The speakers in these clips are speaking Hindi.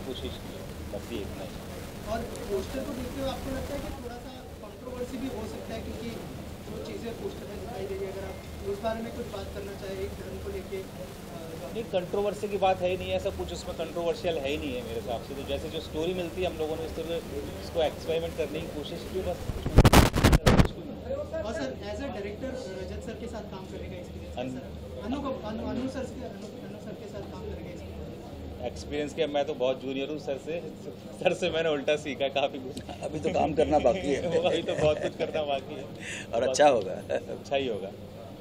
कोशिश की है, बस ये इतना ही। और पोस्टर को देखते हुए आपको लगता है कि थोड़ा सा कंट्रोवर्सी भी हो सकता है, क्योंकि जो चीज़ें पोस्टर में दिखाई दे रही है, अगर आप उस बारे में कुछ बात करना चाहें एक फिल्म को लेके? नहीं, कंट्रोवर्सी की बात है ही नहीं है, ऐसा कुछ उसमें कंट्रोवर्शियल है ही नहीं है मेरे हिसाब से। तो जैसे जो स्टोरी मिलती है हम लोगों ने इस तरह इसको एक्सपेरिमेंट करने की कोशिश की, बस। और sir as a director Rajat sir के साथ काम करने का एक्सपीरियंस अनु सर के साथ काम करने का एक्सपीरियंस? एक्सपीरियंस किया, मैं तो बहुत जूनियर हूँ सर से मैंने उल्टा सीखा काफ़ी कुछ। अभी तो काम करना बाकी है। अभी तो बहुत कुछ करना बाकी है और अच्छा होगा। अच्छा ही होगा।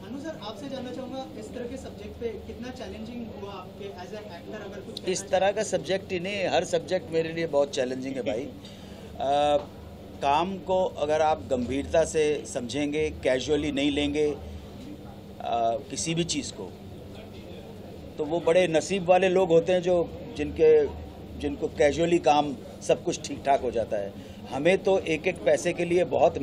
अनु सर, आपसे जानना चाहूँगा, इस तरह के सब्जेक्ट पे कितना चैलेंजिंग हुआ आपके एज ए एक्टर? अगर कुछ इस तरह का सब्जेक्ट ही नहीं, हर सब्जेक्ट मेरे लिए बहुत चैलेंजिंग है भाई। काम को अगर आप गंभीरता से समझेंगे, कैजुअली नहीं लेंगे किसी भी चीज़ को, तो वो बड़े नसीब वाले लोग होते हैं जो जिनको कैजुअली काम सब कुछ ठीक ठाक हो जाता है। हमें तो एक एक पैसे के लिए बहुत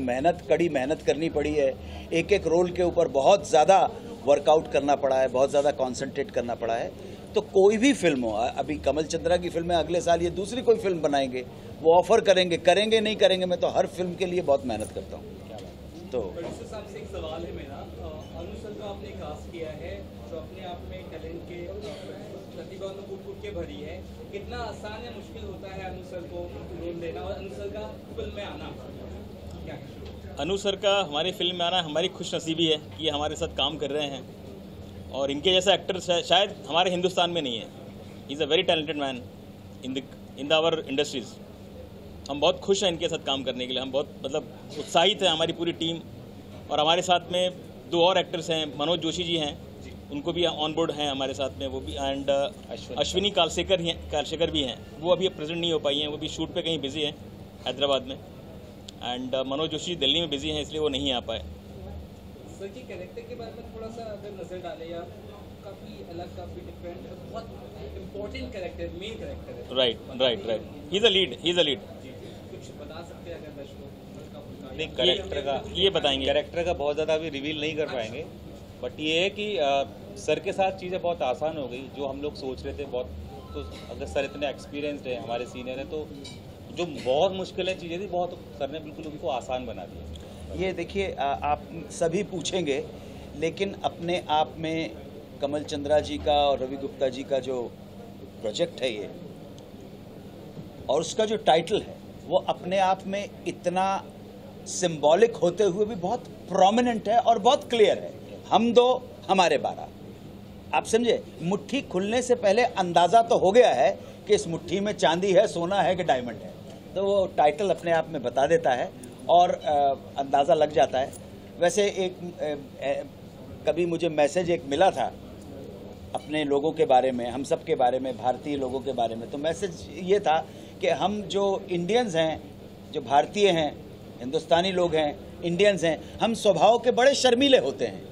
कड़ी मेहनत करनी पड़ी है। एक एक रोल के ऊपर बहुत ज़्यादा वर्कआउट करना पड़ा है, बहुत ज़्यादा कॉन्सेंट्रेट करना पड़ा है। तो कोई भी फिल्म हो, अभी कमल चंद्रा की फिल्म है, अगले साल ये दूसरी कोई फिल्म बनाएंगे, वो ऑफर करेंगे नहीं करेंगे, मैं तो हर फिल्म के लिए बहुत मेहनत करता हूँ। तो साहब से एक सवाल है मेरा, अनु सर को आपने कास्ट किया है, जो अपने आप में टैलेंट के प्रतिभा तो कूट के भरी है, कितना आसान या मुश्किल होता है अनु सर को रोल देना और अनु सर का फिल्म में आना? क्या अनु सर का हमारी फिल्म में आना हमारी खुशनसीबी है कि ये हमारे साथ काम कर रहे हैं, और इनके जैसा एक्टर शायद हमारे हिंदुस्तान में नहीं है। He is a very talented man in our industries. हम बहुत खुश हैं इनके साथ काम करने के लिए। हम बहुत उत्साहित है, हमारी पूरी टीम। और हमारे साथ में 2 और एक्टर्स हैं, मनोज जोशी जी हैं, उनको भी ऑन बोर्ड हैं हमारे साथ में, वो भी, एंड अश्विनी कालशेखर भी हैं। वो अभी प्रेजेंट नहीं हो पाई हैं, वो भी शूट पे कहीं बिजी हैं हैदराबाद में। एंड मनोज जोशी दिल्ली में बिजी हैं, इसलिए वो नहीं आ पाए। सर की कैरेक्टर के बारे में थोड़ा सा अगर नजर डाले, या काफ़ी अलग, काफ़ी डिफरेंट, बहुत इम्पोर्टेंट कैरेक्टर, मेन कैरेक्टर है। Right. He is a lead. कुछ बता सकते हैं अगर दर्शकों? नहीं, कैरेक्टर ये बताएंगे। कैरेक्टर का बहुत ज़्यादा अभी रिवील नहीं कर पाएंगे, बट ये है कि सर के साथ चीज़ें बहुत आसान हो गई। जो हम लोग सोच रहे थे बहुत, तो अगर सर इतने एक्सपीरियंसड है, हमारे सीनियर है, तो जो बहुत मुश्किलें चीज़ें थी, बहुत सर ने बिल्कुल उनको आसान बना दिया। ये देखिए, आप सभी पूछेंगे, लेकिन अपने आप में कमल चंद्रा जी का और रवि गुप्ता जी का जो प्रोजेक्ट है ये, और उसका जो टाइटल है, वो अपने आप में इतना सिंबॉलिक होते हुए भी बहुत प्रोमिनेंट है और बहुत क्लियर है। हम 2 हमारे 12। आप समझे, मुट्ठी खुलने से पहले अंदाज़ा तो हो गया है कि इस मुट्ठी में चांदी है, सोना है कि डायमंड है। तो वो टाइटल अपने आप में बता देता है और अंदाज़ा लग जाता है। वैसे कभी मुझे मैसेज एक मिला था अपने लोगों के बारे में, हम सब के बारे में, भारतीय लोगों के बारे में। तो मैसेज ये था कि हम जो इंडियंस हैं, जो भारतीय हैं, हिंदुस्तानी लोग हैं, इंडियंस हैं, हम स्वभाव के बड़े शर्मीले होते हैं।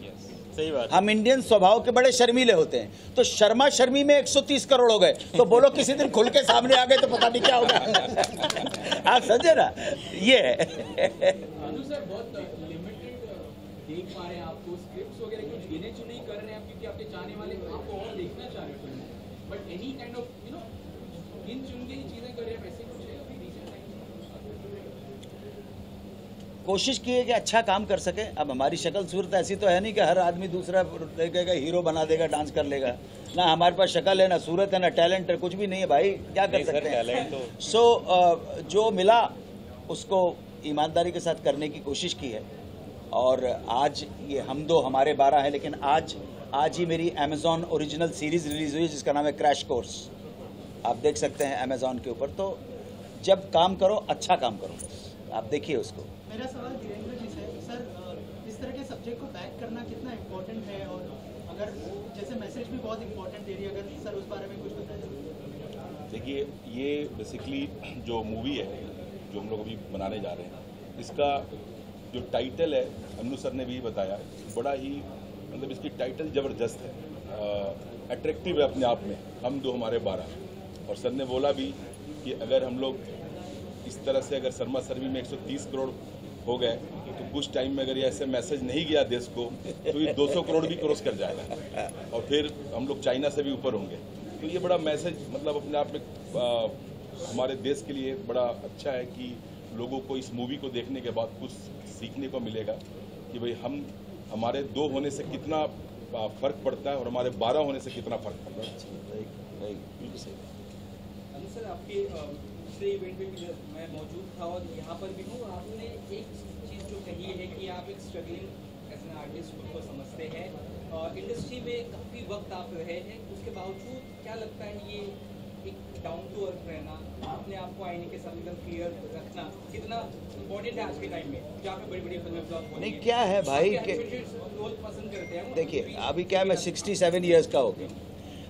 सही बात। हम इंडियन स्वभाव के बड़े शर्मीले होते हैं। तो शर्मा शर्मी में 130 करोड़ हो गए, तो बोलो किसी दिन खुल के सामने आ गए तो पता नहीं क्या होगा। आप समझे ना, ये है। अनु सर, बहुत लिमिटेड देख पा रहे हैं आपको, स्क्रिप्ट्स वगैरह कुछ गिने चुने कर रहे हैं आप, क्योंकि आपके चाहने वाले आपको और देखना चाह रहे हैं, बट एनी काइंड ऑफ गिन चुन के ही चीजें कर रहे हैं, वैसे कुछ है अभी रिसेंट टाइम? कोशिश की है कि अच्छा काम कर सके। अब हमारी शक्ल सूरत ऐसी तो है नहीं कि हर आदमी दूसरा देखेगा हीरो बना देगा, डांस कर लेगा। ना हमारे पास शक्ल है, ना सूरत है, ना टैलेंट है, कुछ भी नहीं है भाई, क्या कर सकते हैं। सो जो मिला उसको ईमानदारी के साथ करने की कोशिश की है। और आज ये हम 2 हमारे 12 है, लेकिन आज ही मेरी अमेज़ॉन ओरिजिनल सीरीज़ रिलीज़ हुई जिसका नाम है क्रैश कोर्स। आप देख सकते हैं अमेज़ॉन के ऊपर। तो जब काम करो, अच्छा काम करो, आप देखिए उसको। मेरा सवाल वीरेंद्र जी से, सर इस तरह के सब्जेक्ट को बैक करना कितना इम्पोर्टेंट है, और अगर जैसे मैसेज भी बहुत इम्पोर्टेंट दे रही है, अगर सर उस बारे में कुछ बताएं। देखिए, ये बेसिकली जो मूवी है जो हम लोग अभी बनाने जा रहे हैं, इसका जो टाइटल है, अनु सर ने भी बताया, बड़ा ही इसकी टाइटल ज़बरदस्त है, अट्रैक्टिव है अपने आप में, हम 2 हमारे 12। और सर ने बोला भी कि अगर हम लोग इस तरह से अगर शर्मा सर्वी में 130 करोड़ हो गए, तो कुछ टाइम में अगर ये ऐसे मैसेज नहीं गया देश को, तो ये 200 करोड़ भी क्रॉस कर जाएगा, और फिर हम लोग चाइना से भी ऊपर होंगे। तो ये बड़ा मैसेज अपने आप में हमारे देश के लिए बड़ा अच्छा है कि लोगों को इस मूवी को देखने के बाद कुछ सीखने को मिलेगा कि भाई हमारे 2 होने से कितना फ़र्क पड़ता है और हमारे 12 होने से कितना फ़र्क पड़ता है। सर आपके दूसरे इवेंट में भी मैं मौजूद था और यहाँ पर भी हूँ। आपने एक चीज़ जो कही है कि आप एक स्ट्रगलिंग एज एन आर्टिस्ट खुद को समझते हैं और इंडस्ट्री में काफ़ी वक्त आप रहे हैं, उसके बावजूद क्या लगता है ये एक डाउन टू अर्थ रहना, अपने आप को आईने के साथ एकदम क्लियर रखना कितना इम्पोर्टेंट है आज के टाइम में जहाँ पे बड़ी बड़ी फिल्में फ्लॉप हो रही नहीं हैं? क्या है भाई आप के रोल पसंद करते हैं? देखिए अभी क्या मैं 67 इयर्स का हो गया,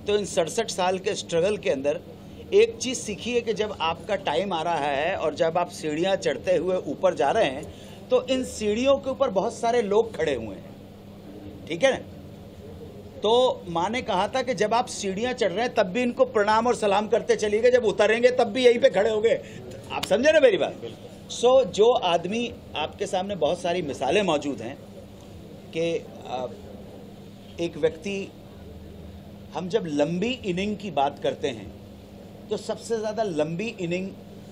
तो इन 67 साल के स्ट्रगल के अंदर एक चीज़ सीखी है कि जब आपका टाइम आ रहा है और जब आप सीढ़ियाँ चढ़ते हुए ऊपर जा रहे हैं तो इन सीढ़ियों के ऊपर बहुत सारे लोग खड़े हुए हैं, ठीक है ना। तो माँ ने कहा था कि जब आप सीढ़ियाँ चढ़ रहे हैं तब भी इनको प्रणाम और सलाम करते चलिएगा, जब उतरेंगे तब भी यहीं पे खड़े होंगे। आप समझे ना मेरी बात। सो जो आदमी आपके सामने बहुत सारी मिसालें मौजूद हैं कि एक व्यक्ति, हम जब लंबी इनिंग की बात करते हैं तो सबसे ज़्यादा लंबी इनिंग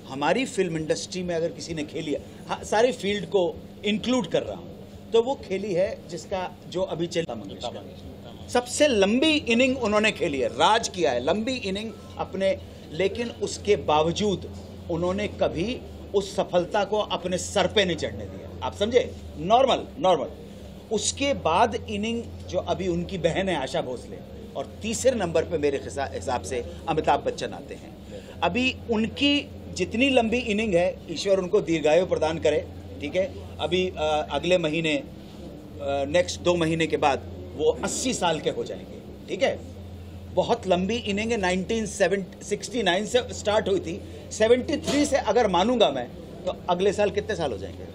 हमारी फिल्म इंडस्ट्री में अगर किसी ने खेली है, हाँ सारी फील्ड को इंक्लूड कर रहा हूँ, तो वो खेली है जिसका जो अभी चलता मंगेशकर, सबसे लंबी इनिंग उन्होंने खेली है, राज किया है लंबी इनिंग अपने। लेकिन उसके बावजूद उन्होंने कभी उस सफलता को अपने सर पे नहीं चढ़ने दिया, आप समझे, नॉर्मल। उसके बाद इनिंग जो अभी उनकी बहन है आशा भोसले, और तीसरे नंबर पे मेरे हिसाब से अमिताभ बच्चन आते हैं। अभी उनकी जितनी लंबी इनिंग है ईश्वर उनको दीर्घायु प्रदान करे, ठीक है। अभी अगले महीने नेक्स्ट 2 महीने के बाद वो 80 साल के हो जाएंगे, ठीक है। बहुत लंबी इनिंग है, 1969 से स्टार्ट हुई थी, 73 से अगर मानूंगा मैं तो अगले साल कितने साल हो जाएंगे,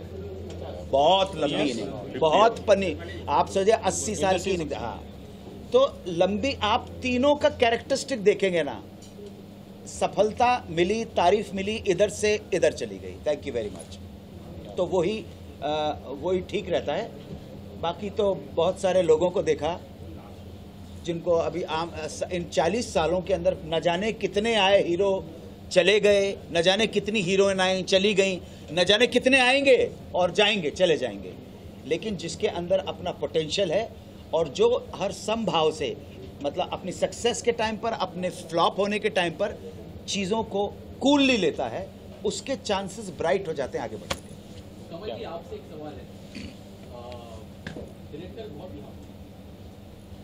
बहुत लंबी इनिंग, बहुत पन्नी, आप सोचिए 80 साल की इनिंग। हाँ तो लंबी, आप तीनों का कैरेक्टरिस्टिक देखेंगे ना, सफलता मिली, तारीफ मिली, इधर से इधर चली गई, थैंक यू वेरी मच, तो वही ठीक रहता है। बाकी तो बहुत सारे लोगों को देखा जिनको अभी इन 40 सालों के अंदर न जाने कितने आए हीरो चले गए, न जाने कितनी हीरोइन आई चली गई, न जाने कितने आएंगे और जाएंगे चले जाएंगे, लेकिन जिसके अंदर अपना पोटेंशियल है और जो हर संभाव से, मतलब अपनी सक्सेस के टाइम पर, अपने फ्लॉप होने के टाइम पर चीज़ों को कूलली लेता है, उसके चांसेस ब्राइट हो जाते हैं आगे बढ़ने के। कमल जी आपसे एक सवाल है, डायरेक्टर बहुत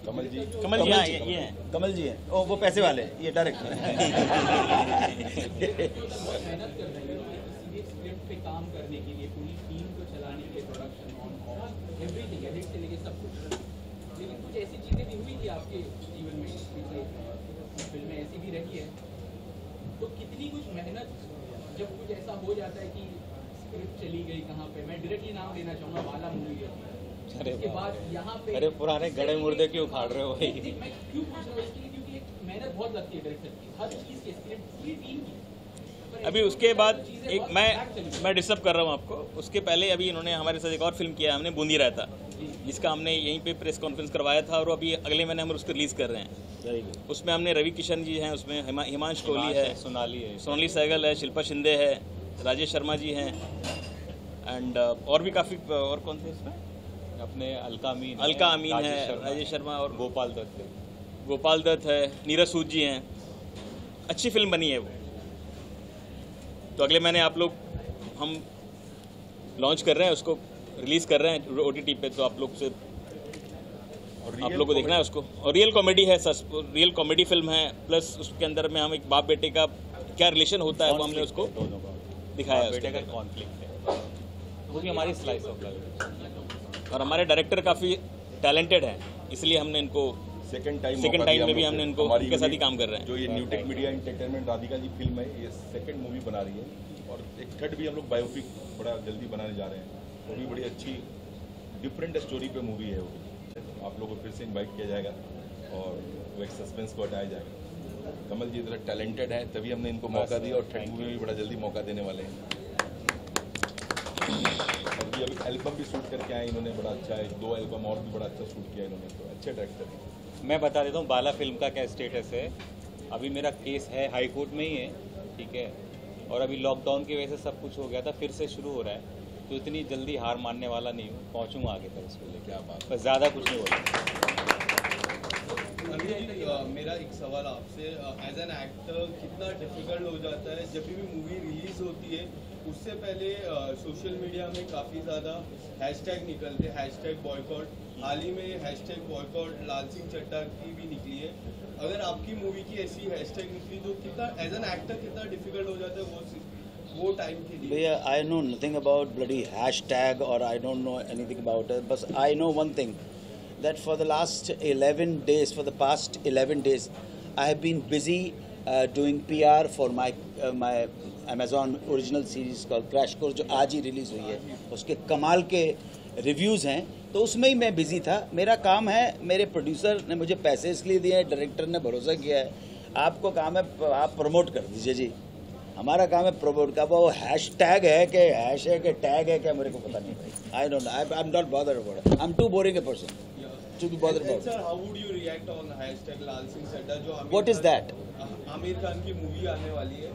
कमल जी ये हैं। कमल जी हैं, वो पैसे वाले, ये डायरेक्टर हैं। मेहनत कर रहे हैं किसी स्क्रिप्ट पे काम करने के लिए, पूरी टीम को चलाने के लिए, प्रोडक्शन ऑन एवरीथिंग, एडिट से लेके सब कुछ, लेकिन कुछ ऐसी चीज़ें भी हुई थी आपके जीवन में, पिछले फिल्में ऐसी भी रही है, तो कितनी कुछ मेहनत जब कुछ ऐसा हो जाता है कि स्क्रिप्ट चली गई कहाँ पे, मैं डायरेक्टली नाम लेना चाहूँगा, वाला मूवी है, उसके बाद यहाँ पे, अरे पुराने गड़े मुर्दे क्यों उखाड़ रहे हो भाई? मैं क्यों पूछ रहा हूँ इसके लिए, क्योंकि एक मेहनत बहुत लगती है डायरेक्टर की, हर चीज़ की, स्क्रिप्ट पूरी टीम की। अभी उसके बाद एक मैं डिस्टर्ब कर रहा हूँ आपको, उसके पहले अभी इन्होंने हमारे साथ एक और फिल्म किया, हमने बूंदी रहता, जिसका हमने यहीं पे प्रेस कॉन्फ्रेंस करवाया था और अभी अगले महीने हम उसको रिलीज़ कर रहे हैं। उसमें हमने रवि किशन जी हैं, उसमें हिमांश कोहली है, सोनाली सहगल है, शिल्पा शिंदे है, राजेश शर्मा जी हैं, एंड और भी काफ़ी, और कौन थे इसमें, अपने अलका अमीन है, राजेश शर्मा और गोपाल दत्त है, नीरज सूद जी हैं। अच्छी फिल्म बनी है वो। तो अगले महीने हम लॉन्च कर रहे हैं, उसको रिलीज़ कर रहे हैं OTT पे, तो आप लोग को देखना है उसको। और रियल कॉमेडी है, रियल कॉमेडी फिल्म है, प्लस उसके अंदर में हम एक बाप बेटे का क्या रिलेशन होता है वो हमने उसको दिखाया, बेटे का कॉन्फ्लिक्ट है, वो भी हमारी स्लाइस ऑफ लाइफ। और हमारे डायरेक्टर काफ़ी टैलेंटेड हैं, इसलिए हमने इनको सेकंड टाइम में भी हमने इनको उनके साथ ही काम कर रहे हैं। जो ये Newtech media entertainment Radhika ji film है, ये सेकंड मूवी बना रही है, और एक थर्ड भी हम लोग बायोपिक बड़ा जल्दी बनाने जा रहे हैं, वो भी बड़ी अच्छी डिफरेंट स्टोरी पे मूवी है वो। आप लोगों को फिर से इन्वाइट किया जाएगा और वो एक सस्पेंस को हटाया जाएगा। कमल जी इतना टैलेंटेड है, तभी हमने इनको मौका दिया, और थर्ड मूवी में भी बड़ा जल्दी मौका देने वाले हैं। अभी एल्बम भी शूट करके आए इन्होंने, बड़ा अच्छा है, 2 एल्बम और भी बड़ा अच्छा शूट किया इन्होंने, तो अच्छे डायरेक्टर हैं। मैं बता देता हूँ बाला फिल्म का क्या स्टेटस है। अभी मेरा केस है हाई कोर्ट में ही है, ठीक है, और अभी लॉकडाउन की वजह से सब कुछ हो गया था, फिर से शुरू हो रहा है, तो इतनी जल्दी हार मानने वाला नहीं हूँ, पहुँचूँगा आगे तक इसको लेकर। क्या बात। बस ज़्यादा कुछ नहीं बोला। मेरा एक सवाल आपसे, एज एन एक्टर कितना डिफिकल्ट हो जाता है जब भी मूवी रिलीज होती है, उससे पहले सोशल मीडिया में काफ़ी ज़्यादा हैशटैग निकलते, हैशटैग बॉयकॉट, हाल ही में हैशटैग बॉयकॉट लाल सिंह चड्ढा की भी निकली है। अगर आपकी मूवी की ऐसी हैशटैग निकली तो कितना एज एन एक्टर कितना डिफिकल्ट हो जाता है वो टाइम के लिए? भैया, I know nothing about bloody hashtag और I don't know anything about it, बस I know one thing, that for the last 11 days, for the past 11 days, I have been busy doing PR for my Amazon original series called Crash Course, जो आज ही रिलीज़ हुई है। उसके कमाल के रिव्यूज़ हैं, तो उसमें ही मैं बिज़ी था। मेरा काम है, मेरे प्रोड्यूसर ने मुझे पैसे इसलिए दिए हैं, डायरेक्टर ने भरोसा किया है, आपको काम है आप प्रमोट कर दीजिए जी। हमारा काम है प्रमोट का। वो हैश टैग है कि हैश है कि टैग है क्या, मेरे को पता नहीं भाई। I don't know, I am not bothered about it, I am too boring a person to be bothered about. Sir, how would you react on hashtag लाल सिंह चड्ढा जो What is that? Aamir Khan की मूवी आने वाली है?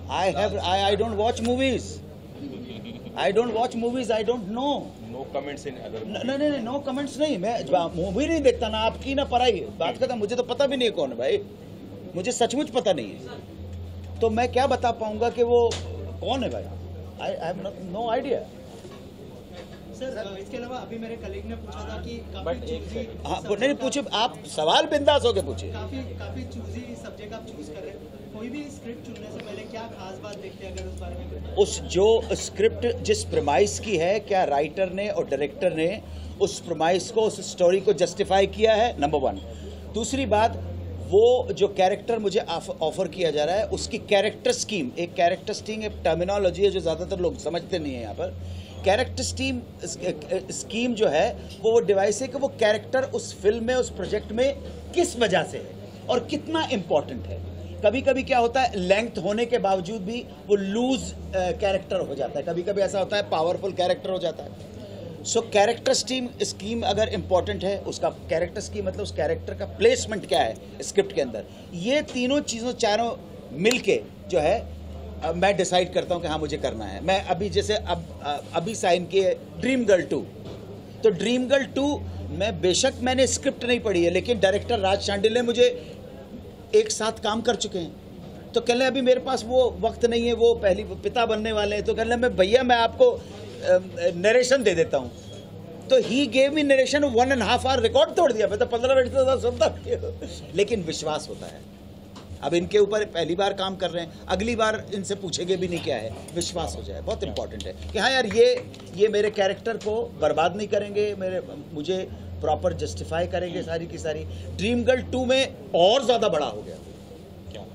I don't watch movies. I don't watch movies. I don't know. No comments in other. No comments नहीं। मैं मूवी नहीं देखता, ना आपकी ना पराई। बात करता, मुझे तो पता भी नहीं है कौन है भाई, मुझे सचमुच पता नहीं है, तो मैं क्या बता पाऊंगा कि वो कौन है भाई। I have no idea. Sir, इसके अलावा अभी मेरे कलीग ने पूछा था कि काफी चूजी, हाँ नहीं पूछे, आप सवाल बिंदास होके पूछिए। काफी चूजी सब्जेक्ट आप चूज कर रहे हैं, कोई भी स्क्रिप्ट चुनने से पहले क्या खास बात देखते हैं, अगर उस बारे में? उस जो स्क्रिप्ट जिस प्रेमाइस की है, क्या राइटर ने और डायरेक्टर ने उस प्रेमाइस को, उस स्टोरी को जस्टिफाई किया है, नंबर 1। दूसरी बात, वो जो कैरेक्टर मुझे ऑफर किया जा रहा है, उसकी कैरेक्टर स्कीम, एक कैरेक्टर स्कीम एक टर्मिनोलॉजी है जो ज़्यादातर लोग समझते नहीं है यहाँ पर। कैरेक्टर स्कीम जो है वो डिवाइस है कि वो कैरेक्टर उस फिल्म में, उस प्रोजेक्ट में किस वजह से है और कितना इम्पोर्टेंट है। कभी कभी क्या होता है, लेंथ होने के बावजूद भी वो लूज कैरेक्टर हो जाता है, कभी कभी ऐसा होता है पावरफुल कैरेक्टर हो जाता है। सो कैरेक्टर स्कीम अगर इम्पॉर्टेंट है, उसका कैरेक्टर स्कीम मतलब उस कैरेक्टर का प्लेसमेंट क्या है स्क्रिप्ट के अंदर, ये तीनों चीज़ों चारों मिलके जो है मैं डिसाइड करता हूं कि हाँ मुझे करना है। मैं अभी जैसे अभी साइन किए ड्रीम गर्ल 2, तो ड्रीम गर्ल 2 मैं बेशक मैंने स्क्रिप्ट नहीं पढ़ी है, लेकिन डायरेक्टर राज शांडिल ने मुझे एक साथ काम कर चुके हैं, तो कह लें अभी मेरे पास वो वक्त नहीं है, वो पहली पिता बनने वाले हैं, तो कह लें मैं भैया मैं आपको नरेशन दे देता हूँ, तो he gave me narration 1.5 hour, record तोड़ दिया। मैं तो 15 मिनट से सुनता, लेकिन विश्वास होता है। अब इनके ऊपर पहली बार काम कर रहे हैं, अगली बार इनसे पूछेंगे भी नहीं क्या है, विश्वास हो जाए। बहुत इंपॉर्टेंट है कि हाँ यार ये मेरे कैरेक्टर को बर्बाद नहीं करेंगे, मुझे प्रॉपर जस्टिफाई करेंगे सारी की सारी। ड्रीम गर्ल 2 में और ज़्यादा बड़ा हो गया, क्यों?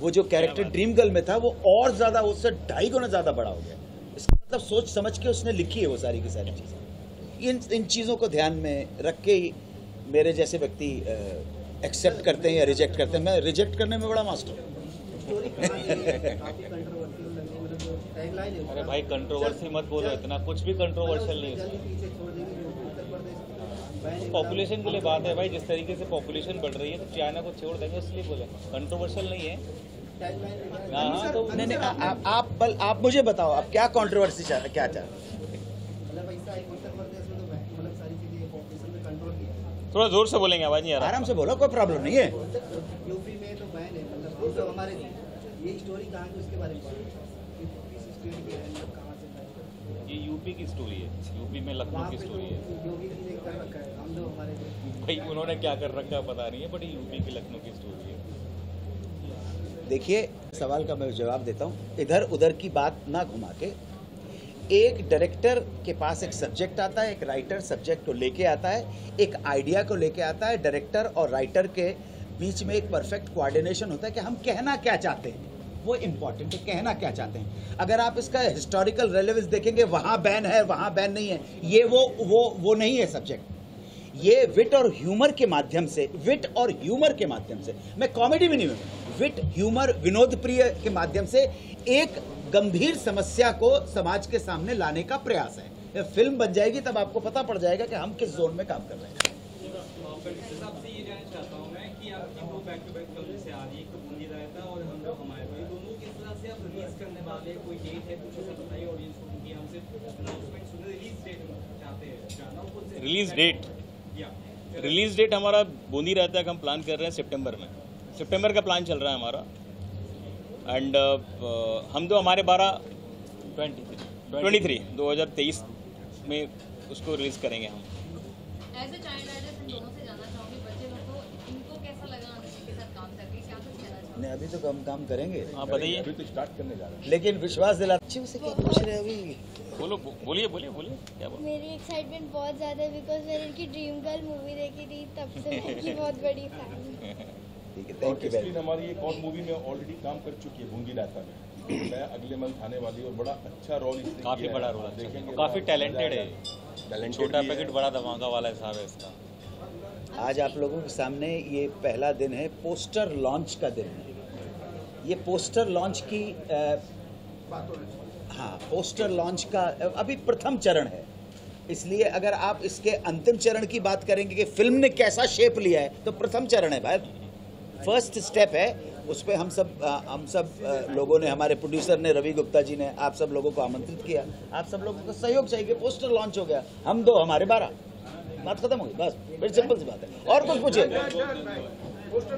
वो जो कैरेक्टर ड्रीम गर्ल में था वो और ज़्यादा, उससे 2.5 गुना ज़्यादा बड़ा हो गया। इसका मतलब सोच समझ के उसने लिखी है वो सारी की सारी चीज़ें। इन चीज़ों को ध्यान में रख के ही मेरे जैसे व्यक्ति एक्सेप्ट करते हैं या रिजेक्ट करते हैं। मैं रिजेक्ट करने में बड़ा मास्टर हूँ। अरे भाई कंट्रोवर्सी मत बोलो, इतना कुछ भी कंट्रोवर्शियल नहीं है। पॉपुलेशन के लिए बात है भाई, जिस तरीके से पॉपुलेशन बढ़ रही है तो चाइना को छोड़ देंगे, इसलिए बोले कंट्रोवर्शियल नहीं है। हाँ तो नहीं, आप मुझे बताओ आप क्या कंट्रोवर्सी चाहते, क्या चाहते? थोड़ा जोर से बोलेंगे, आवाज नहीं आ रहा। आराम से बोलो, कोई प्रॉब्लम नहीं है। यूपी में तो बैन है, मतलब तो हमारे ये स्टोरी कहाँ की, उसके बारे में ये यूपी की स्टोरी है, यूपी में लखनऊ की स्टोरी है। योगी जी ने कर रखा है, हम लोग हमारे भाई उन्होंने क्या कर रखा है पता नहीं है, बट ये यूपी की लखनऊ की स्टोरी है। देखिए, सवाल का मैं जवाब देता हूँ। इधर उधर की बात ना घुमा के, एक डायरेक्टर के पास एक सब्जेक्ट आता है, एक राइटर सब्जेक्ट को लेके आता है, एक आइडिया को लेके आता है। डायरेक्टर और राइटर के बीच में एक परफेक्ट कोऑर्डिनेशन होता है कि हम कहना क्या चाहते हैं, वो इम्पॉर्टेंट है, कहना क्या चाहते हैं। अगर आप इसका हिस्टोरिकल रेलेवेंस देखेंगे, वहाँ बैन है, वहाँ बैन नहीं है, ये वो नहीं है सब्जेक्ट। ये विट और ह्यूमर के माध्यम से, विट और ह्यूमर के माध्यम से, मैं कॉमेडी भी नहीं हूँ, विट ह्यूमर विनोद प्रिय के माध्यम से एक गंभीर समस्या को समाज के सामने लाने का प्रयास है। फिल्म बन जाएगी तब आपको पता पड़ जाएगा कि हम किस जोन में काम कर रहे हैं। आपसे ये जानना चाहता हूँ मैं कि आपकी दो बैक टू बैक फिल्म से आ रही है, एक तो बूंदी रायता और हम लोग हमारे, दोनों किस तरह से आप रिलीज करने आने वाले हैं, कोई डेट है, कुछ ऐसा बताइए ऑडियंस को, क्योंकि हम सिर्फ अनाउंसमेंट सुन रिलीज डेट चाहते हैं जानना, वो कौन से रिलीज डेट या रिलीज डेट हमारा बूंदी रहता है कि हम प्लान कर रहे हैं सितंबर में। सितंबर का प्लान चल रहा है हमारा। एंड हम तो हमारे 2023 में उसको रिलीज करेंगे हम। एज ए चाइल्ड आर्टिस्ट इन दोनों से जानना चाहूंगी, बच्चे लोग को इनको कैसा लगा अनुष्का के साथ काम करके, क्या कुछ कहना चाहोगे? नहीं, अभी तो हम काम करेंगे, आप बताइए, अभी तो स्टार्ट करने जा रहे हैं। लेकिन विश्वास दिला। बच्चों से क्या पूछ रहे हो अभी? बोलिए क्या बोल। मेरी एक्साइटमेंट बहुत ज़्यादा है बिकॉज मैंने इनकी ड्रीम गर्ल मूवी देखी थी, तब से मैं इनकी बहुत बड़ी फैन हूँ। ठीक है, और थैंक यू वेरी इसलिए हमारी एक और मूवी में ऑलरेडी काम कर चुकी है बूंदी रायता में, मैं अगले मंथ आने वाली है और बड़ा अच्छा रोल इसने काफी किया बड़ा है। रोल देखेंगे, काफी टैलेंटेड है, टैलेंटेड छोटा भी है। पैकेट बड़ा धमाका वाला हिसाब है इसका। आज आप लोगों के सामने ये पहला दिन है, पोस्टर लॉन्च का दिन है। ये पोस्टर लॉन्च की पोस्टर लॉन्च का अभी प्रथम चरण है, इसलिए अगर आप इसके अंतिम चरण की बात करेंगे कि फिल्म ने कैसा शेप लिया है, तो प्रथम चरण है भाई, फर्स्ट स्टेप है। उस पर हम सब लोगों ने, हमारे प्रोड्यूसर ने, रवि गुप्ता जी ने आप सब लोगों को आमंत्रित किया। आप सब लोगों का सहयोग चाहिए। पोस्टर लॉन्च हो गया, हम 2 हमारे 12, बात खत्म हो गई, बस फिर सिंपल सी बात है। और कुछ पूछिए। पोस्टर